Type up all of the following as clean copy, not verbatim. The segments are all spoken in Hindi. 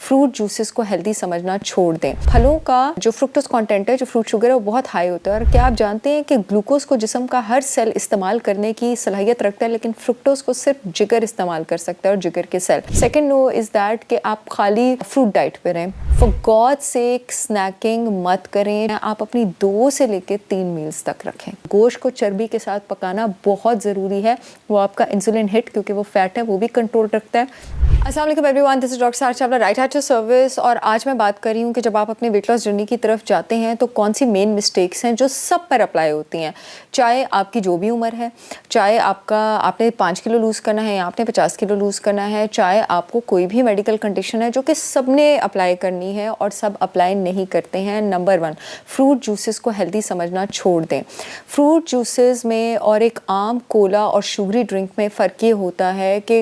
फ्रूट जूसेस को हेल्दी समझना छोड़ दें। फलों का जो फ्रुक्टोज कंटेंट है, जो फ्रूट शुगर है, वो बहुत हाई होता है। और क्या आप जानते हैं कि ग्लूकोज को जिस्म का हर सेल इस्तेमाल करने की सलाहियत रखता है, लेकिन फ्रुक्टोज को सिर्फ जिगर इस्तेमाल कर सकता है और जिगर के सेल। सेकेंड नो इज दैट कि आप खाली फ्रूट डाइट पे रहें। फॉर गॉड सेक स्नैकिंग मत करें। आप अपनी 2 से लेकर 3 मील्स तक रखें। गोश्त को चर्बी के साथ पकाना बहुत ज़रूरी है। वो आपका इंसुलिन हिट, क्योंकि वो फैट है, वो भी कंट्रोल रखता है। अस्सलाम वालेकुम एवरीवन, दिस इज डॉक्टर सारा Chawla, right at your service. और आज मैं बात कर रही हूँ कि जब आप अपने वेट लॉस जर्नी की तरफ जाते हैं तो कौन सी मेन मिस्टेक्स हैं जो सब पर अप्लाई होती हैं। चाहे आपकी जो भी उम्र है, चाहे आपने 5 किलो लूज़ करना है या आपने 50 किलो लूज़ करना है, चाहे आपको कोई भी मेडिकल कंडीशन है, जो कि सब ने अप्लाई करनी है और सब अप्लाई नहीं करते हैं। नंबर 1, फ्रूट जूसेस को हेल्दी समझना छोड़ दें। फ्रूट जूसेस में और एक आम कोला और शुगरी ड्रिंक में फ़र्क ये होता है कि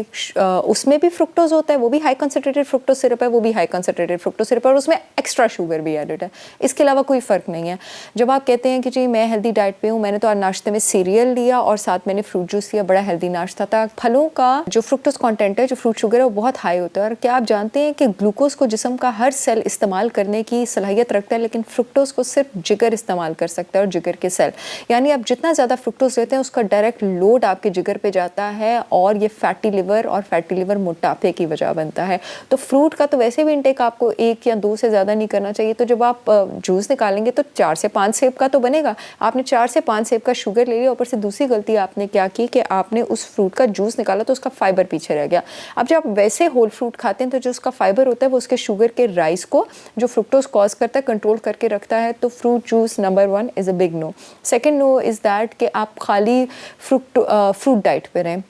उसमें भी फ्रुक्टोज होता है, वो भी हाई कंसनट्रेटेड फ्रुक्टोज सिरप है, वो भी हाई कंसनट्रेटेड फ्रुक्टोज सिरप है, और उसमें एक्स्ट्रा शुगर भी एडेड है। इसके अलावा कोई फ़र्क नहीं है। जब आप कहते हैं कि जी मैं हेल्दी डाइट पे हूँ, मैंने तो आज नाश्ते में सीरियल लिया और साथ मैंने फ्रूट जूस लिया, बड़ा हेल्दी नाश्ता था। फलों का जो फ्रुक्टोज कंटेंट है, जो फ्रूट शुगर है, वो बहुत हाई होता है। और क्या आप जानते हैं कि ग्लूकोज को जिस्म का हर सेल इस्तेमाल करने की सलाहियत रखता है, लेकिन फ्रुक्टोज को सिर्फ जिगर इस्तेमाल कर सकता है और जिगर के सेल। यानी आप जितना ज़्यादा फ्रुक्टोज लेते हैं, उसका डायरेक्ट लोड आपके जिगर पे जाता है और ये फैटी लिवर और फैटी लिवर मोटापे की वजह बनता है। तो फ्रूट का तो वैसे भी इंटेक आपको 1 या 2 से ज़्यादा नहीं करना चाहिए। तो जब आप जूस निकालेंगे तो 4 से 5 सेब का तो बनेगा। आपने 4 से 5 सेब का शुगर ले लिया, ऊपर से दूसरी गलती आपने क्या की कि आपने उस फ्रूट का जूस निकाला तो उसका फाइबर पीछे रह गया। अब जब आप वैसे होल फ्रूट खाते हैं तो जो उसका फाइबर होता है वो उसके शुगर के राइस को, जो फ्रुक्टोज कॉज करता है, कंट्रोल करके रखता है। तो fruit juice number 1 is a big no. Second no is that कि आप खाली फ्रूट डाइट पे रहें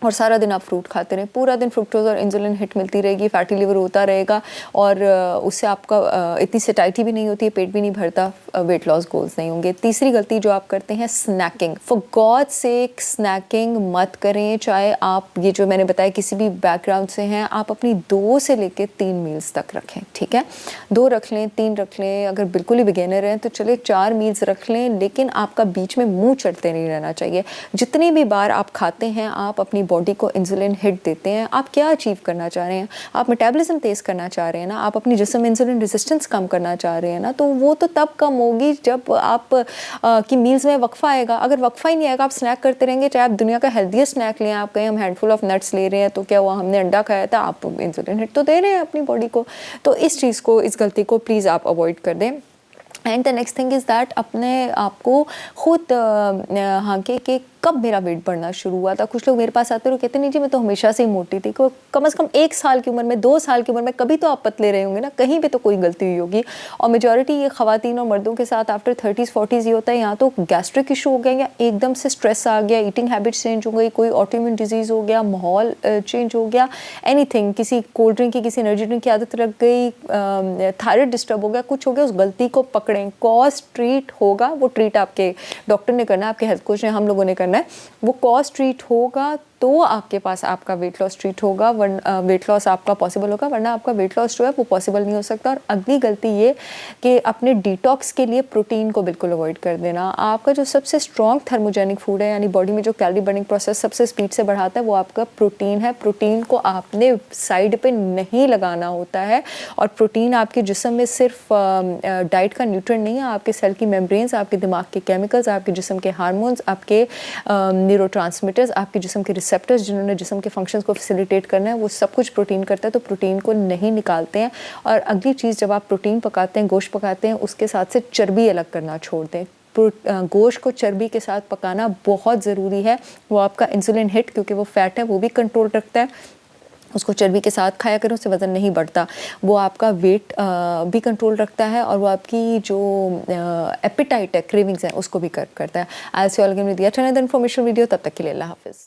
और सारा दिन आप फ्रूट खाते रहें। पूरा दिन फ्रुक्टोज और इंसुलिन हिट मिलती रहेगी, फैटी लिवर होता रहेगा और उससे आपका इतनी सेटाइटी भी नहीं होती है, पेट भी नहीं भरता, वेट लॉस गोल्स नहीं होंगे। तीसरी गलती जो आप करते हैं, snacking. For God sake snacking मत करें। चाहे आप ये जो मैंने बताया किसी भी बैकग्राउंड से हैं, आप अपनी 2 से लेकर 3 मील्स तक रखें। ठीक है, 2 रख लें, 3 रख लें। अगर बिल्कुल ही बिगेनर हैं तो चले 4 मील्स रख लें, लेकिन आपका बीच में मुँह चढ़ते नहीं रहना चाहिए। जितनी भी बार आप खाते हैं, आप अपनी बॉडी को इंसुलिन हिट देते हैं। आप क्या अचीव करना चाह रहे हैं? आप मेटाबॉलिज्म तेज़ करना चाह रहे हैं ना, आप अपनी जिस्म में इंसुलिन रेजिस्टेंस कम करना चाह रहे हैं ना, तो वो तो तब कम होगी जब आप की मील्स में वक्फा आएगा। अगर वक्फा ही नहीं आएगा, आप स्नैक करते रहेंगे, चाहे आप दुनिया का हेल्दीएस्ट स्नैक लें, आप कहें हम हैंडफुल ऑफ नट्स ले रहे हैं तो क्या हुआ, हमने अंडा खाया था, आप इंसुलिन हिट तो दे रहे हैं अपनी बॉडी को। तो इस चीज़ को, इस गलती को प्लीज़ आप अवॉइड कर दें। And the next thing is that अपने आप को खुद हाँके कि कब मेरा वेट बढ़ना शुरू हुआ था। कुछ लोग मेरे पास आते हैं और कहते नहीं जी मैं तो हमेशा से ही मोटी थी। कम से कम 1 साल की उम्र में, 2 साल की उम्र में कभी तो आप पतले रहे होंगे ना, कहीं पे तो कोई गलती हुई होगी। और मेजॉरिटी ये ख़वातीन और मर्दों के साथ आफ्टर 30s 40s ये होता है, यहाँ तो गैस्ट्रिक इशू हो गया या एकदम से स्ट्रेस आ गया, ईटिंग हैबिट्स चेंज हो गई, कोई ऑटोइम्यून डिजीज़ हो गया, माहौल चेंज हो गया, एनीथिंग, किसी कोल्ड ड्रिंक की, किसी एनर्जी ड्रिंक की आदत लग गई, थायराइड डिस्टर्ब हो गया, कुछ हो गया, उस गलती को पकड़ें। कॉज ट्रीट होगा, वो ट्रीट आपके डॉक्टर ने करना है, आपके हेल्थ कोच ने, हम लोगों ने करना है। वो कॉज ट्रीट होगा तो आपके पास आपका वेट लॉस ट्रीट होगा, वेट लॉस आपका पॉसिबल होगा, वरना आपका वेट लॉस जो है वो पॉसिबल नहीं हो सकता। और अगली गलती ये कि अपने डिटॉक्स के लिए प्रोटीन को बिल्कुल अवॉइड कर देना। आपका जो सबसे स्ट्रॉन्ग थर्मोजेनिक फूड है, यानी बॉडी में जो कैलोरी बर्निंग प्रोसेस सबसे स्पीड से बढ़ाता है, वो आपका प्रोटीन है। प्रोटीन को आपने साइड पे नहीं लगाना होता है। और प्रोटीन आपके जिस्म में सिर्फ डाइट का न्यूट्रिएंट नहीं है, आपके सेल की मेम्ब्रेन्स, आपके दिमाग के केमिकल्स, आपके जिस्म के हार्मोन्स, आपके न्यूरोट्रांसमीटर्स, आपके जिस्म के रिसेप्टर्स जिन्होंने जिस्म के फंक्शंस को फैसिलिटेट करना है, वो सब कुछ प्रोटीन करता है। तो प्रोटीन को नहीं निकालते हैं। और अगली चीज़, जब आप प्रोटीन पकाते हैं, गोश्त पकाते हैं, उसके साथ से चर्बी अलग करना छोड़ दें। गोश्त को चर्बी के साथ पकाना बहुत ज़रूरी है। वो आपका इंसुलिन हिट, क्योंकि वो फैट है, वो भी कंट्रोल रखता है। उसको चर्बी के साथ खाया करें, उससे वज़न नहीं बढ़ता। वो आपका वेट भी कंट्रोल रखता है और वो आपकी जो एपेटाइट है, क्रेविंग्स है, उसको भी करता है। I see all again with yet another information video. तब तक के लिए अल्लाह हाफ़िज़।